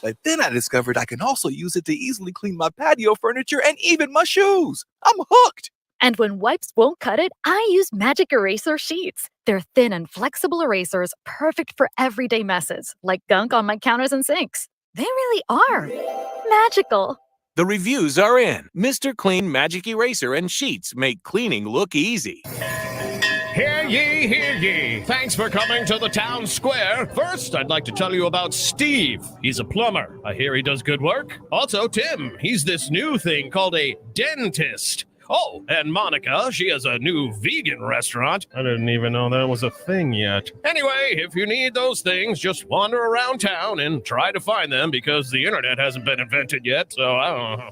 But then I discovered I can also use it to easily clean my patio furniture and even my shoes. I'm hooked.
And when wipes won't cut it, I use Magic Eraser Sheets. They're thin and flexible erasers, perfect for everyday messes, like gunk on my counters and sinks. They really are magical.
The reviews are in. Mr. Clean Magic Eraser and Sheets make cleaning look easy.
Hear ye, hear ye. Thanks for coming to the town square. First, I'd like to tell you about Steve. He's a plumber. I hear he does good work. Also, Tim. He's this new thing called a dentist. Oh, and Monica, she has a new vegan restaurant. I didn't even know that was a thing yet. Anyway, if you need those things, just wander around town and try to find them because the internet hasn't been invented yet, so I don't know.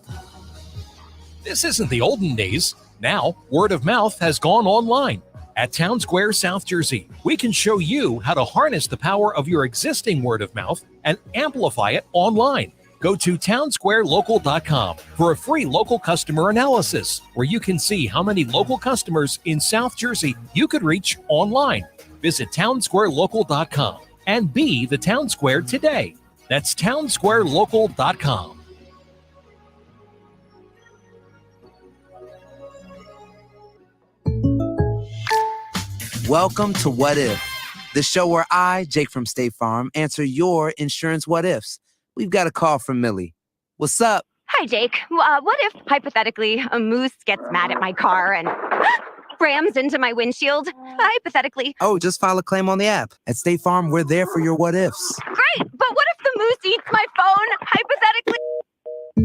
This isn't the olden days. Now, word of mouth has gone online. At Town Square, South Jersey, we can show you how to harness the power of your existing word of mouth and amplify it online. Go to townsquarelocal.com for a free local customer analysis, where you can see how many local customers in South Jersey you could reach online. Visit townsquarelocal.com and be the Town Square today. That's townsquarelocal.com.
Welcome to What If, the show where I, Jake from State Farm, answer your insurance what ifs. We've got a call from Millie. What's up?
Hi, Jake. What if, hypothetically, a moose gets mad at my car and rams into my windshield? Hypothetically.
Oh, just file a claim on the app. At State Farm, we're there for your what ifs.
Great, but what if the moose eats my phone? Hypothetically.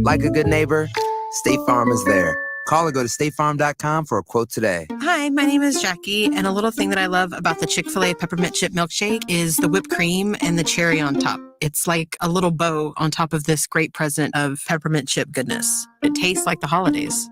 Like a good neighbor, State Farm is there. Call or go to statefarm.com for a quote today.
Hi, my name is Jackie, and a little thing that I love about the Chick-fil-A peppermint chip milkshake is the whipped cream and the cherry on top. It's like a little bow on top of this great present of peppermint chip goodness. It tastes like the holidays.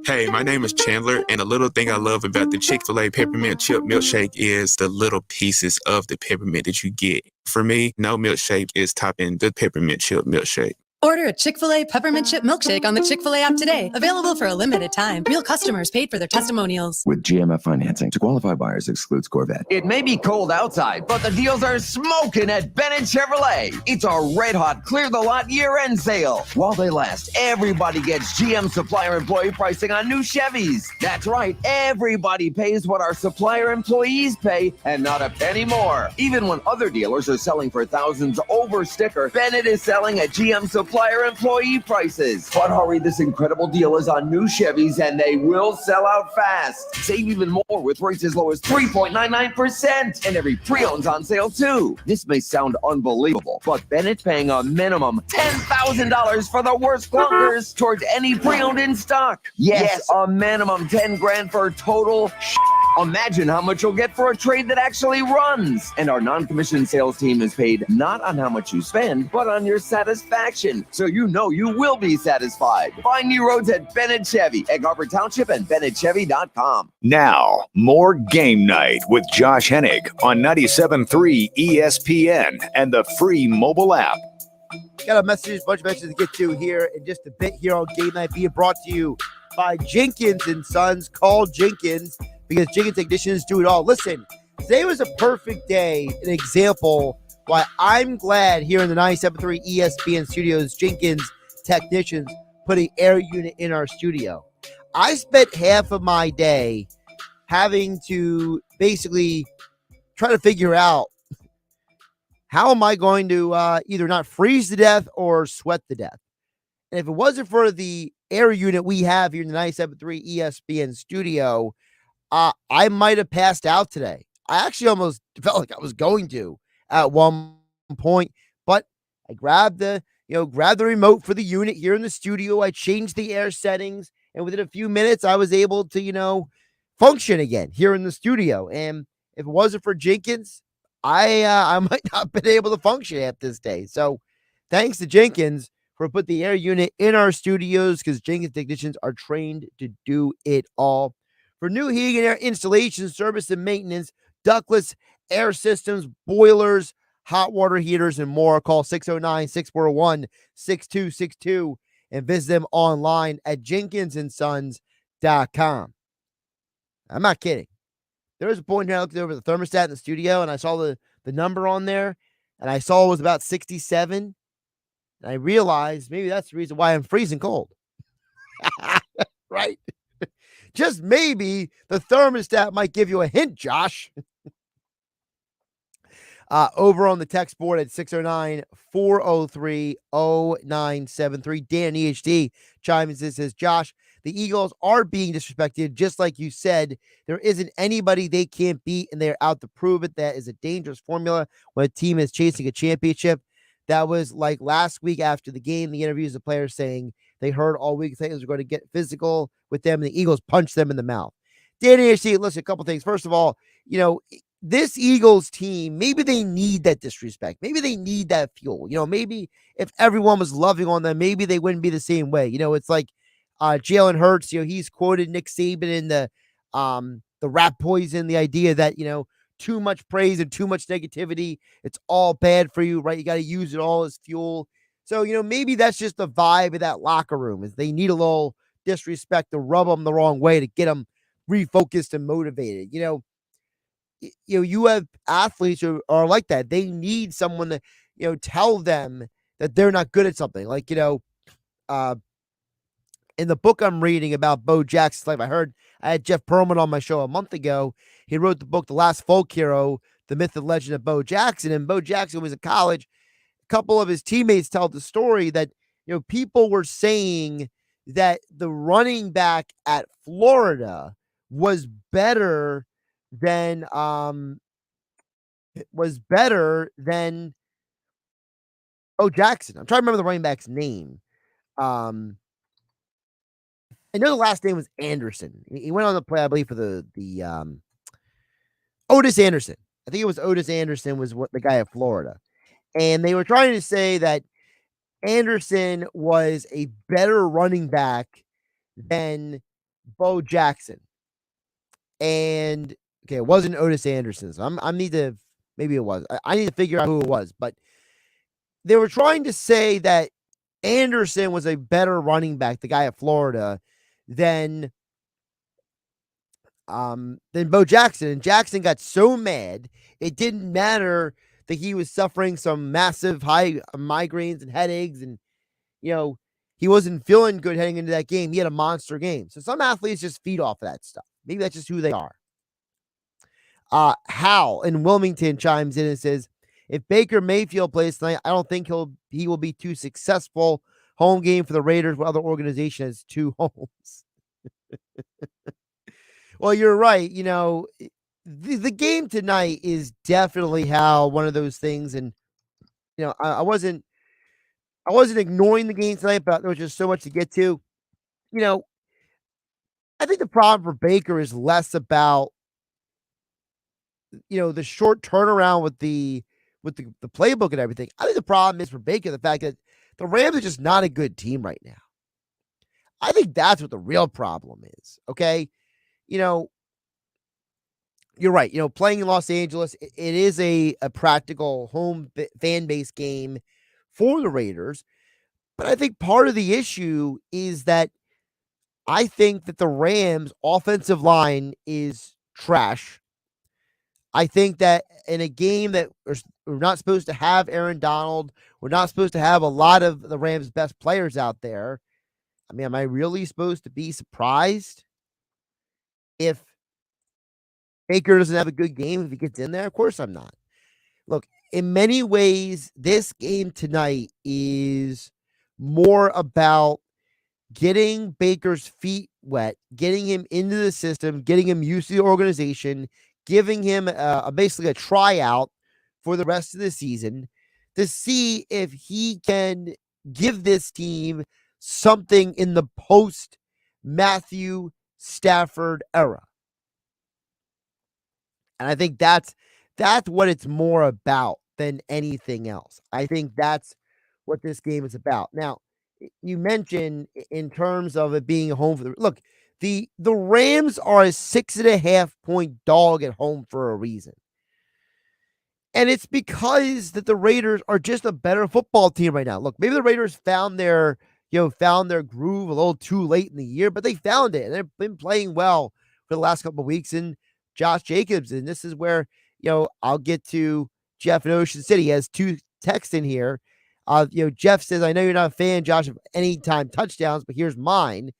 Hey, my name is Chandler, and a little thing I love about the Chick-fil-A peppermint chip milkshake is the little pieces of the peppermint that you get. For me, no milkshake is topping the peppermint chip milkshake.
Order a Chick-fil-A peppermint chip milkshake on the Chick-fil-A app today. Available for a limited time. Real customers paid for their testimonials.
With GMF financing, to qualify buyers excludes Corvette.
It may be cold outside, but the deals are smoking at Bennett Chevrolet. It's a red-hot clear-the-lot year-end sale. While they last, everybody gets GM supplier employee pricing on new Chevys. That's right, everybody pays what our supplier employees pay and not a penny more. Even when other dealers are selling for thousands over sticker, Bennett is selling at GM supplier employee prices. But hurry, this incredible deal is on new Chevys and they will sell out fast. Save even more with rates as low as 3.99%, and every pre-owned's on sale too. This may sound unbelievable, but Bennett's paying a minimum $10,000 for the worst clunkers towards any pre-owned in stock. Yes, a minimum 10 grand for total Imagine how much you'll get for a trade that actually runs. And our non-commissioned sales team is paid not on how much you spend, but on your satisfaction. So you know you will be satisfied. Find new roads at Bennett Chevy, Egg Harbor Township, and BennettChevy.com.
Now, more Game Night with Josh Hennig on 97.3 ESPN and the free mobile app.
Got a bunch of messages to get to here in just a bit here on Game Night, being brought to you by Jenkins and Sons. Call Jenkins, because Jenkins Technicians do it all. Listen, today was a perfect day, an example why I'm glad here in the 97.3 ESPN studios, Jenkins Technicians put an air unit in our studio. I spent half of my day having to basically try to figure out how am I going to either not freeze to death or sweat to death. And if it wasn't for the air unit we have here in the 97.3 ESPN studio, I might have passed out today. I actually almost felt like I was going to at one point, but I grabbed the remote for the unit here in the studio. I changed the air settings, and within a few minutes, I was able to, function again here in the studio. And if it wasn't for Jenkins, I might not have been able to function at this day. So thanks to Jenkins for put the air unit in our studios, because Jenkins technicians are trained to do it all. For new heating and air installation, service and maintenance, ductless air systems, boilers, hot water heaters, and more, call 609-641-6262 and visit them online at jenkinsandsons.com. I'm not kidding. There was a point here I looked over the thermostat in the studio and I saw the number on there, and I saw it was about 67. And I realized maybe that's the reason why I'm freezing cold. Right? Just maybe the thermostat might give you a hint, Josh. Over on the text board at 609-403-0973. Dan EHD chimes in and says, Josh, the Eagles are being disrespected. Just like you said, there isn't anybody they can't beat, and they're out to prove it. That is a dangerous formula when a team is chasing a championship. That was like last week after the game, the interviews of players saying they heard all week things were going to get physical with them, and the Eagles punched them in the mouth. Danny HC, listen, a couple things. First of all, this Eagles team, maybe they need that disrespect. Maybe they need that fuel. Maybe if everyone was loving on them, maybe they wouldn't be the same way. It's like Jalen Hurts, he's quoted Nick Saban in the rat poison, the idea that, too much praise and too much negativity, it's all bad for you, right? You got to use it all as fuel. So, maybe that's just the vibe of that locker room, is they need a little disrespect to rub them the wrong way to get them refocused and motivated. You have athletes who are like that. They need someone to, tell them that they're not good at something. Like, in the book I'm reading about Bo Jackson's life, I had Jeff Perlman on my show a month ago. He wrote the book, The Last Folk Hero, The Myth and Legend of Bo Jackson. And Bo Jackson was in college. A couple of his teammates tell the story that, people were saying that the running back at Florida was better than Bo Jackson. I'm trying to remember the running back's name. I know the last name was Anderson. He went on to play, I believe, for the Otis Anderson. I think it was Otis Anderson was the guy at Florida. And they were trying to say that Anderson was a better running back than Bo Jackson. And okay, it wasn't Otis Anderson. So maybe it was. I need to figure out who it was. But they were trying to say that Anderson was a better running back, the guy at Florida, than Bo Jackson. And Jackson got so mad, it didn't matter that he was suffering some massive high migraines and headaches, and he wasn't feeling good heading into that game. He had a monster game. So some athletes just feed off of that stuff. Maybe that's just who they are. Hal in Wilmington chimes in and says, if Baker Mayfield plays tonight, I don't think he will be too successful. Home game for the Raiders, where other organization has 2 homes. Well, you're right. The game tonight is definitely one of those things. And, I wasn't ignoring the game tonight, but there was just so much to get to. I think the problem for Baker is less about, the short turnaround with the playbook and everything. I think the problem is for Baker, the fact that the Rams are just not a good team right now. I think that's what the real problem is. Okay. You're right. Playing in Los Angeles, it is a practical home fan base game for the Raiders. But I think part of the issue is that I think that the Rams offensive line is trash. I think that in a game that we're not supposed to have Aaron Donald, we're not supposed to have a lot of the Rams' best players out there. I mean, am I really supposed to be surprised if Baker doesn't have a good game if he gets in there? Of course I'm not. Look, in many ways, this game tonight is more about getting Baker's feet wet, getting him into the system, getting him used to the organization, giving him basically a tryout for the rest of the season to see if he can give this team something in the post-Matthew Stafford era. And I think that's what it's more about than anything else. I think that's what this game is about. Now, you mentioned in terms of it being a home for the Rams are a 6.5-point dog at home for a reason. And it's because that the Raiders are just a better football team right now. Look, maybe the Raiders found their groove a little too late in the year, but they found it and they've been playing well for the last couple of weeks. And Josh Jacobs, and this is where, I'll get to Jeff in Ocean City. He has 2 texts in here. Jeff says, I know you're not a fan, Josh, of anytime touchdowns, but here's mine.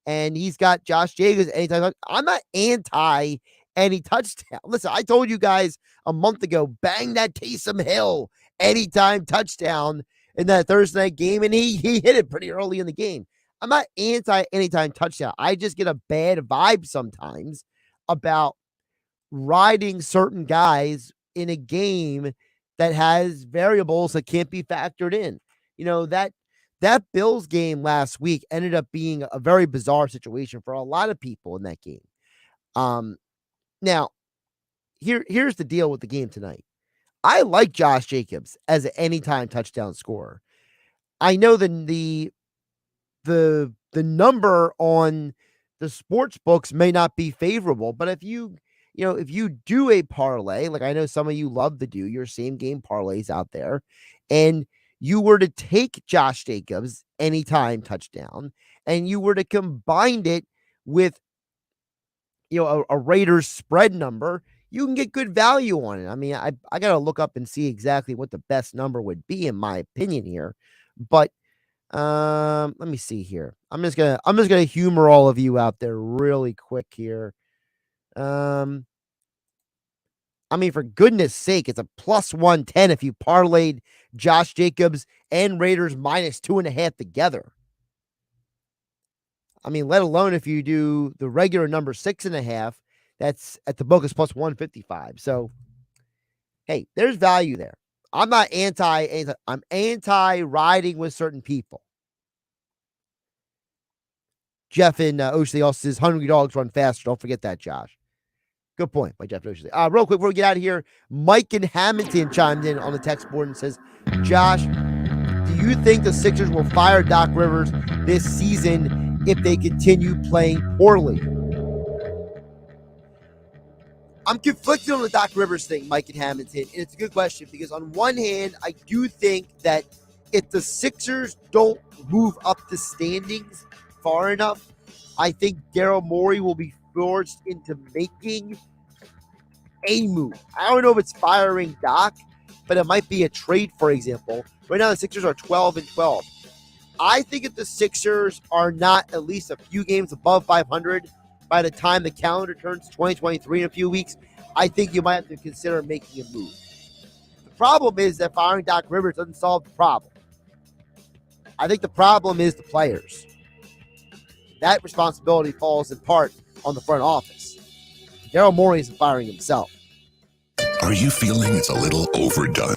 And he's got Josh Jacobs anytime. I'm not anti any touchdown. Listen, I told you guys a month ago, bang that Taysom Hill anytime touchdown in that Thursday night game, and he hit it pretty early in the game. I'm not anti anytime touchdown. I just get a bad vibe sometimes about riding certain guys in a game that has variables that can't be factored in. That Bills game last week ended up being a very bizarre situation for a lot of people in that game. Now, here's the deal with the game tonight. I like Josh Jacobs as an anytime touchdown scorer. I know the number on the sports books may not be favorable, but if you do a parlay, like I know some of you love to do your same game parlays out there, and you were to take Josh Jacobs anytime touchdown, and you were to combine it with a Raiders spread number, you can get good value on it. I mean, I got to look up and see exactly what the best number would be in my opinion here, but let me see here. I'm just gonna humor all of you out there really quick here. I mean, for goodness sake, it's a plus 110 if you parlayed Josh Jacobs and Raiders minus 2.5 together. I mean, let alone if you do the regular number 6.5, that's at the book is plus 155. So, hey, there's value there. I'm not I'm anti riding with certain people. Jeff in Ocean also says, hungry dogs run faster. Don't forget that, Josh. Good point by Jeff Ocean. Real quick before we get out of here, Mike in Hamilton chimed in on the text board and says, Josh, do you think the Sixers will fire Doc Rivers this season if they continue playing poorly? I'm conflicted on the Doc Rivers thing, Mike in Hamilton, and it's a good question because on one hand, I do think that if the Sixers don't move up the standings far enough, I think Daryl Morey will be forced into making a move. I don't know if it's firing Doc, but it might be a trade, for example. Right now, the Sixers are 12-12. I think if the Sixers are not at least a few games above 500 by the time the calendar turns 2023 in a few weeks, I think you might have to consider making a move. The problem is that firing Doc Rivers doesn't solve the problem. I think the problem is the players. That responsibility falls in part on the front office. Daryl Morey isn't firing himself.
Are you feeling it's a little overdone?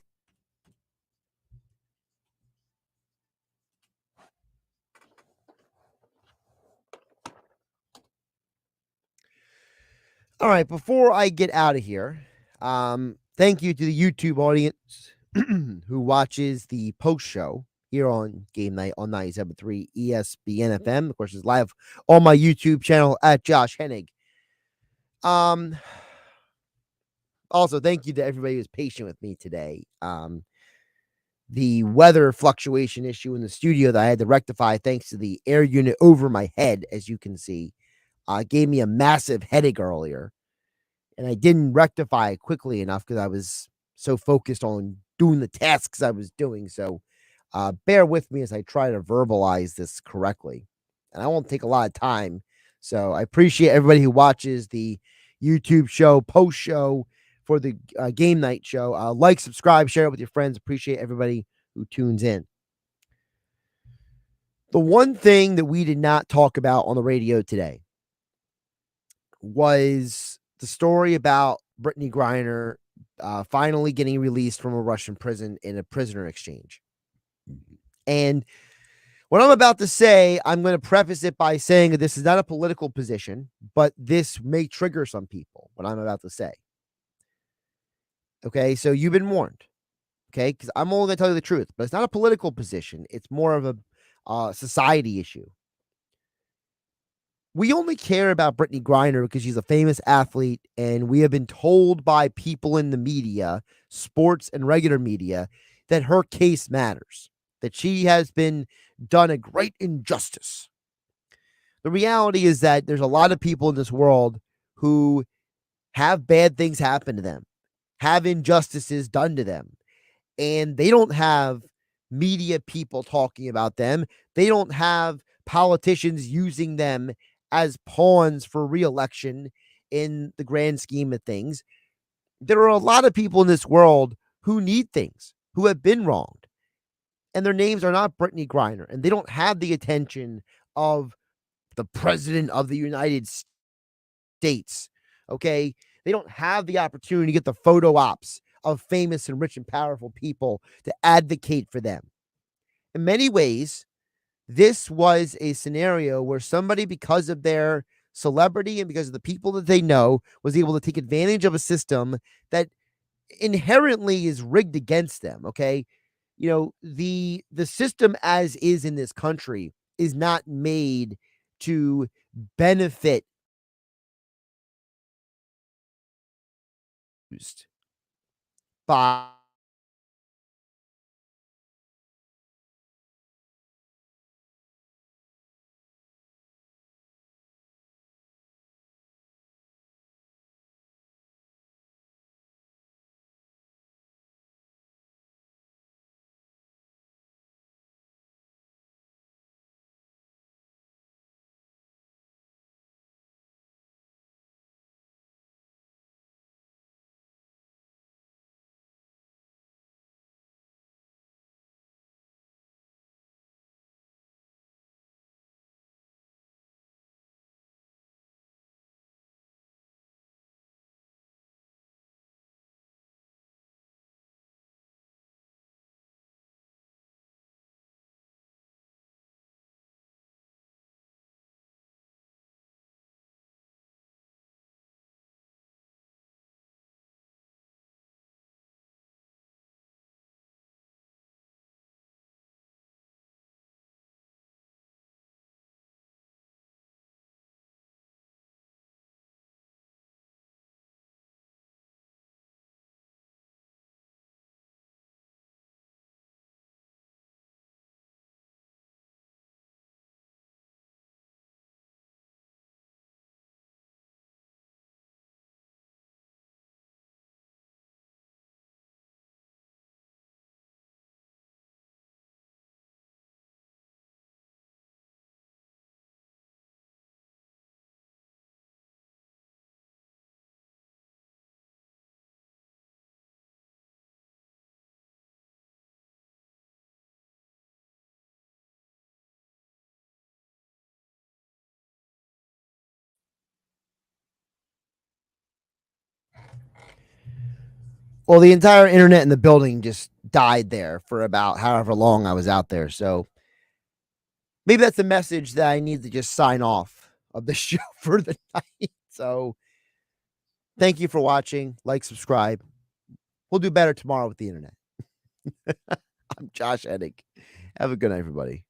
All right, before I get out of here, thank you to the YouTube audience who watches the post show here on Game Night on 97.3 ESPN FM. Of course, it's live on my YouTube channel at Josh Hennig. Also, thank you to everybody who's patient with me today. The weather fluctuation issue in the studio that I had to rectify thanks to the air unit over my head, as you can see, gave me a massive headache earlier. And I didn't rectify it quickly enough because I was so focused on doing the tasks I was doing. So bear with me as I try to verbalize this correctly. And I won't take a lot of time. So I appreciate everybody who watches the YouTube show, post show for the game night show. Like, subscribe, share it with your friends. Appreciate everybody who tunes in. The one thing that we did not talk about on the radio today was the story about Brittany Griner finally getting released from a Russian prison in a prisoner exchange. And what I'm about to say, I'm going to preface it by saying that this is not a political position, but this may trigger some people, what I'm about to say. Okay, so you've been warned. Okay, because I'm only going to tell you the truth, but it's not a political position. It's more of a society issue. We only care about Brittany Griner because she's a famous athlete, and we have been told by people in the media, sports and regular media, that her case matters, that she has been done a great injustice. The reality is that there's a lot of people in this world who have bad things happen to them, have injustices done to them, and they don't have media people talking about them. They don't have politicians using them as pawns for re-election in the grand scheme of things. There are a lot of people in this world who need things, who have been wronged, and their names are not Brittany Griner, and they don't have the attention of the president of the United States. Okay, they don't have the opportunity to get the photo ops of famous and rich and powerful people to advocate for them. In many ways, this was a scenario where somebody, because of their celebrity and because of the people that they know, was able to take advantage of a system that inherently is rigged against them. Okay, you know, the system as is in this country is not made to benefit by Well, the entire internet in the building just died there for about however long I was out there. So maybe that's a message that I need to just sign off of the show for the night. So thank you for watching. Like, subscribe. We'll do better tomorrow with the internet. I'm Josh Hennig. Have a good night, everybody.